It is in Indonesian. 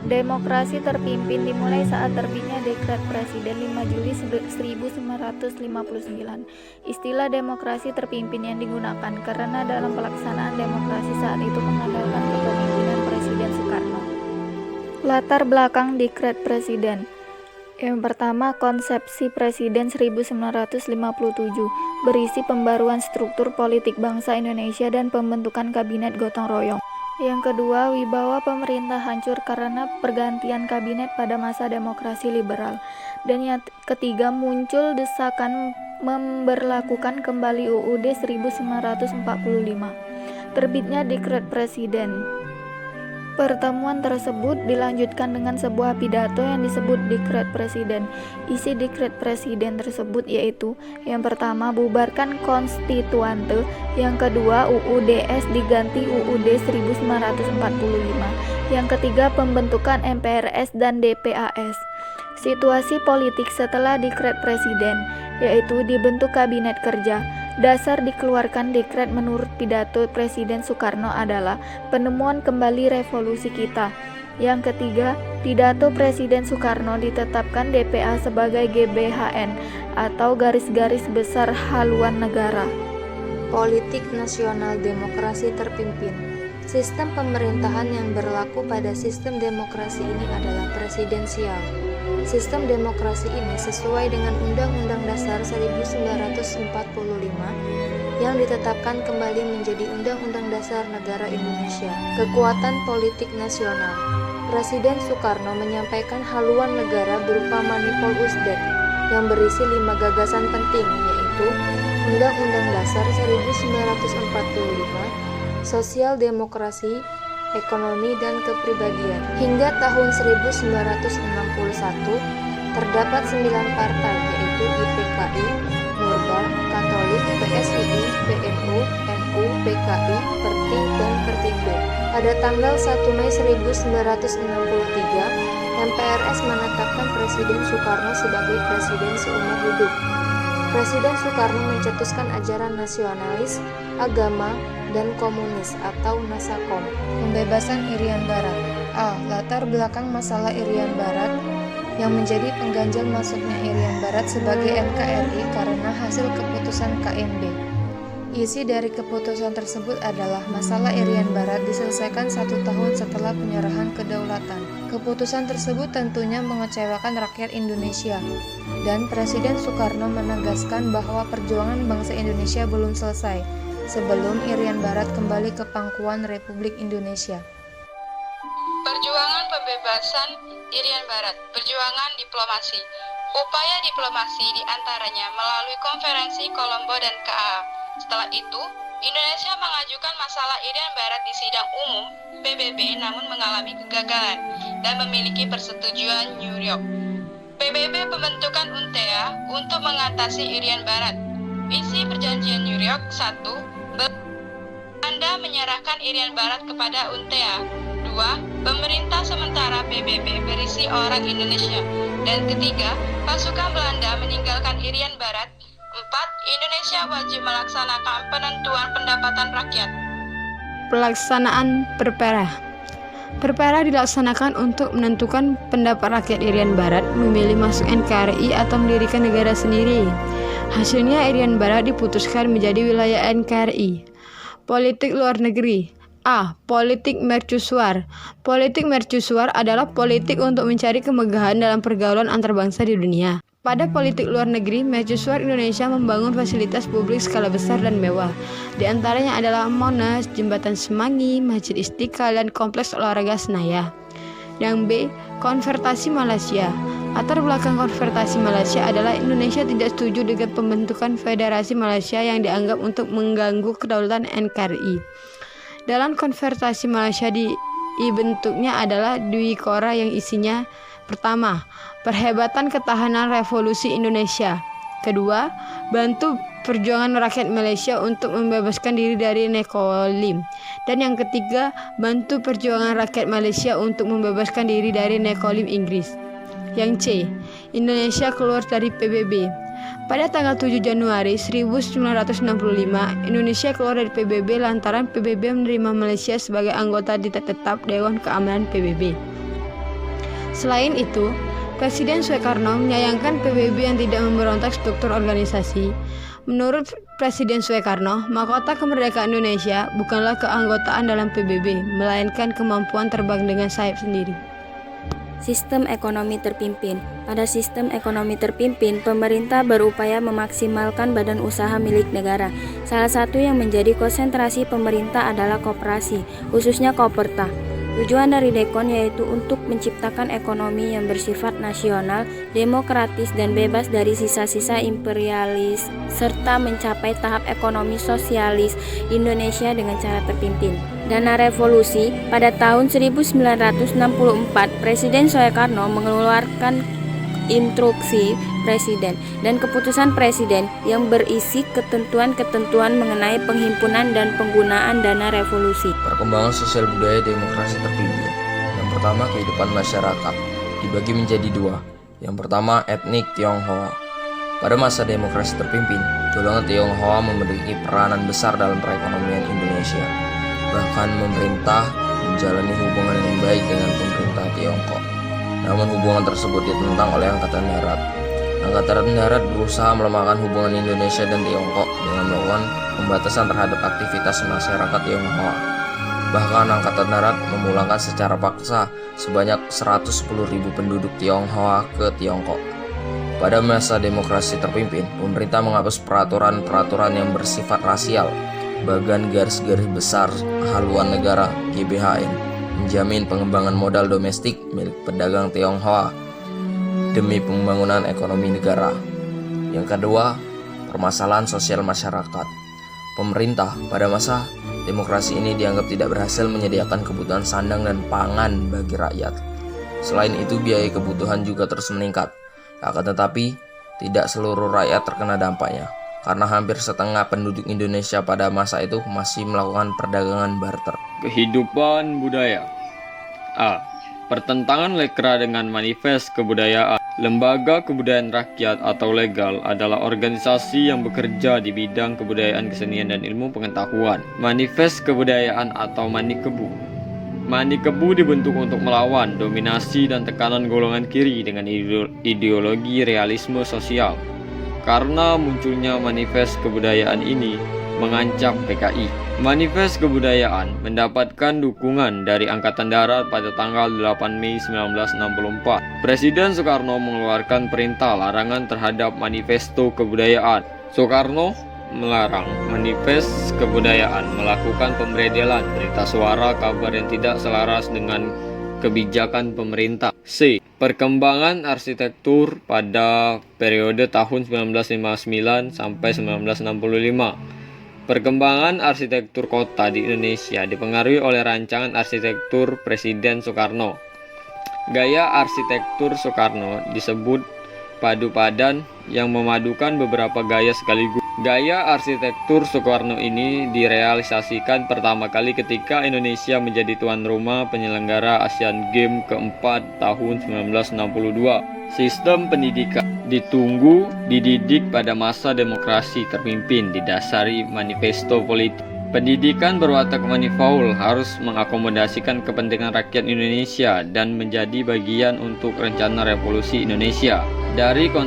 Demokrasi terpimpin dimulai saat terbitnya Dekret Presiden 5 Juli 1959. Istilah demokrasi terpimpin yang digunakan karena dalam pelaksanaan demokrasi saat itu mengandalkan kepemimpinan Presiden Soekarno. Latar belakang Dekret Presiden. Yang pertama, konsepsi Presiden 1957 berisi pembaruan struktur politik bangsa Indonesia dan pembentukan kabinet gotong royong. Yang kedua, wibawa pemerintah hancur karena pergantian kabinet pada masa demokrasi liberal. Dan yang ketiga, muncul desakan memberlakukan kembali UUD 1945. Terbitnya Dekret Presiden. Pertemuan tersebut dilanjutkan dengan sebuah pidato yang disebut Dekret Presiden. Isi Dekret Presiden tersebut yaitu: yang pertama, bubarkan konstituante; yang kedua, UUDS diganti UUD 1945; yang ketiga, pembentukan MPRS dan DPAS. Situasi politik setelah Dekret Presiden, yaitu dibentuk Kabinet Kerja. Dasar dikeluarkan dekret menurut pidato Presiden Soekarno adalah penemuan kembali revolusi kita. Yang ketiga, pidato Presiden Soekarno ditetapkan DPA sebagai GBHN atau garis-garis besar haluan negara. Politik nasional demokrasi terpimpin. Sistem pemerintahan yang berlaku pada sistem demokrasi ini adalah presidensial. Sistem demokrasi ini sesuai dengan Undang-Undang Dasar 1945 yang ditetapkan kembali menjadi Undang-Undang Dasar Negara Indonesia. Kekuatan politik nasional. Presiden Soekarno menyampaikan haluan negara berupa Manipol Usdek yang berisi 5 gagasan penting, yaitu Undang-Undang Dasar 1945, Sosial Demokrasi, Ekonomi dan Kepribadian. Hingga tahun 1961, terdapat 9 partai, yaitu IPKI, Murba, Katolik, PSII, PNU, NU, PKI, Perti, dan Pertindo. Pada tanggal 1 Mei 1963, MPRS menetapkan Presiden Soekarno sebagai Presiden seumur hidup. Presiden Soekarno mencetuskan ajaran nasionalis, agama, dan komunis atau Nasakom. Pembebasan Irian Barat. Latar belakang masalah Irian Barat yang menjadi pengganjal masuknya Irian Barat sebagai NKRI karena hasil keputusan KMB. Isi dari keputusan tersebut adalah masalah Irian Barat diselesaikan 1 tahun setelah penyerahan kedaulatan. Keputusan tersebut tentunya mengecewakan rakyat Indonesia, dan Presiden Soekarno menegaskan bahwa perjuangan bangsa Indonesia belum selesai sebelum Irian Barat kembali ke pangkuan Republik Indonesia. Perjuangan pembebasan Irian Barat, perjuangan diplomasi. Upaya diplomasi diantaranya melalui konferensi Kolombo dan KA. Setelah itu, Indonesia mengajukan masalah Irian Barat di sidang umum PBB namun mengalami kegagalan dan memiliki persetujuan New York. PBB pembentukan UNTEA untuk mengatasi Irian Barat. Isi perjanjian New York 1. Belanda menyerahkan Irian Barat kepada UNTEA. 2. Pemerintah sementara PBB berisi orang Indonesia. Dan ketiga, pasukan Belanda meninggalkan Irian Barat. 4. Indonesia wajib melaksanakan penentuan pendapatan rakyat. Pelaksanaan Perpera. Perpera dilaksanakan untuk menentukan pendapat rakyat Irian Barat memilih masuk NKRI atau mendirikan negara sendiri. Hasilnya Irian Barat diputuskan menjadi wilayah NKRI. Politik luar negeri. Politik mercusuar. Politik mercusuar adalah politik untuk mencari kemegahan dalam pergaulan antarbangsa di dunia. Pada politik luar negeri, mercusuar Indonesia membangun fasilitas publik skala besar dan mewah. Di antaranya adalah Monas, Jembatan Semanggi, Masjid Istiqlal, dan Kompleks Olahraga Senayan. Yang B. Konvertasi Malaysia. Latar belakang konvertasi Malaysia adalah Indonesia tidak setuju dengan pembentukan Federasi Malaysia yang dianggap untuk mengganggu kedaulatan NKRI. Dalam konvertasi Malaysia dibentuknya adalah Dwikora yang isinya: pertama, perhebatan ketahanan revolusi Indonesia; kedua, bantu perjuangan rakyat Malaysia untuk membebaskan diri dari Nekolim; dan yang ketiga, bantu perjuangan rakyat Malaysia untuk membebaskan diri dari Nekolim Inggris. Yang C. Indonesia keluar dari PBB. Pada tanggal 7 Januari 1965, Indonesia keluar dari PBB lantaran PBB menerima Malaysia sebagai anggota tidak tetap Dewan Keamanan PBB. Selain itu, Presiden Soekarno menyayangkan PBB yang tidak memberontak struktur organisasi. Menurut Presiden Soekarno, mahkota kemerdekaan Indonesia bukanlah keanggotaan dalam PBB, melainkan kemampuan terbang dengan sayap sendiri. Sistem ekonomi terpimpin. Pada sistem ekonomi terpimpin, pemerintah berupaya memaksimalkan badan usaha milik negara. Salah satu yang menjadi konsentrasi pemerintah adalah koperasi, khususnya Koperta. Tujuan dari Dekon yaitu untuk menciptakan ekonomi yang bersifat nasional, demokratis, dan bebas dari sisa-sisa imperialis, serta mencapai tahap ekonomi sosialis Indonesia dengan cara terpimpin. Dana revolusi, pada tahun 1964, Presiden Soekarno mengeluarkan instruksi Presiden dan keputusan Presiden yang berisi ketentuan-ketentuan mengenai penghimpunan dan penggunaan dana revolusi. Perkembangan sosial budaya demokrasi terpimpin. Yang pertama, kehidupan masyarakat dibagi menjadi dua. Yang pertama, etnik Tionghoa. Pada masa demokrasi terpimpin, golongan Tionghoa memiliki peranan besar dalam perekonomian Indonesia. Bahkan pemerintah menjalani hubungan yang baik dengan pemerintah Tiongkok. Namun hubungan tersebut ditentang oleh Angkatan Darat. Angkatan Darat berusaha melemahkan hubungan Indonesia dan Tiongkok dengan melakukan pembatasan terhadap aktivitas masyarakat Tionghoa. Bahkan Angkatan Darat memulangkan secara paksa sebanyak 110.000 penduduk Tionghoa ke Tiongkok. Pada masa demokrasi terpimpin, pemerintah menghapus peraturan-peraturan yang bersifat rasial, bagan garis-garis besar haluan negara GBHN, menjamin pengembangan modal domestik milik pedagang Tionghoa demi pembangunan ekonomi negara. Yang kedua, permasalahan sosial masyarakat. Pemerintah pada masa demokrasi ini dianggap tidak berhasil menyediakan kebutuhan sandang dan pangan bagi rakyat. Selain itu, biaya kebutuhan juga terus meningkat. Akan tetapi, tidak seluruh rakyat terkena dampaknya, karena hampir setengah penduduk Indonesia pada masa itu masih melakukan perdagangan barter. Kehidupan budaya. A. Pertentangan lekra dengan manifest kebudayaan. Lembaga Kebudayaan Rakyat atau legal adalah organisasi yang bekerja di bidang kebudayaan, kesenian, dan ilmu pengetahuan. Manifest kebudayaan atau Manikebu. Manikebu dibentuk untuk melawan dominasi dan tekanan golongan kiri dengan ideologi realisme sosial. Karena munculnya manifest kebudayaan ini mengancam PKI. Manifest kebudayaan mendapatkan dukungan dari Angkatan Darat pada tanggal 8 Mei 1964. Presiden Soekarno mengeluarkan perintah larangan terhadap manifesto kebudayaan. Soekarno melarang manifest kebudayaan melakukan pemberedelan berita suara kabar yang tidak selaras dengan kebijakan pemerintah. C. Perkembangan arsitektur pada periode tahun 1959 sampai 1965. Perkembangan arsitektur kota di Indonesia dipengaruhi oleh rancangan arsitektur Presiden Soekarno. Gaya arsitektur Soekarno disebut padu padan yang memadukan beberapa gaya sekaligus. Gaya arsitektur Soekarno ini direalisasikan pertama kali ketika Indonesia menjadi tuan rumah penyelenggara Asian Games keempat tahun 1962. Sistem pendidikan ditunggu dididik pada masa demokrasi terpimpin didasari manifesto politik. Pendidikan berwatak manifold harus mengakomodasikan kepentingan rakyat Indonesia dan menjadi bagian untuk rencana revolusi Indonesia. Dari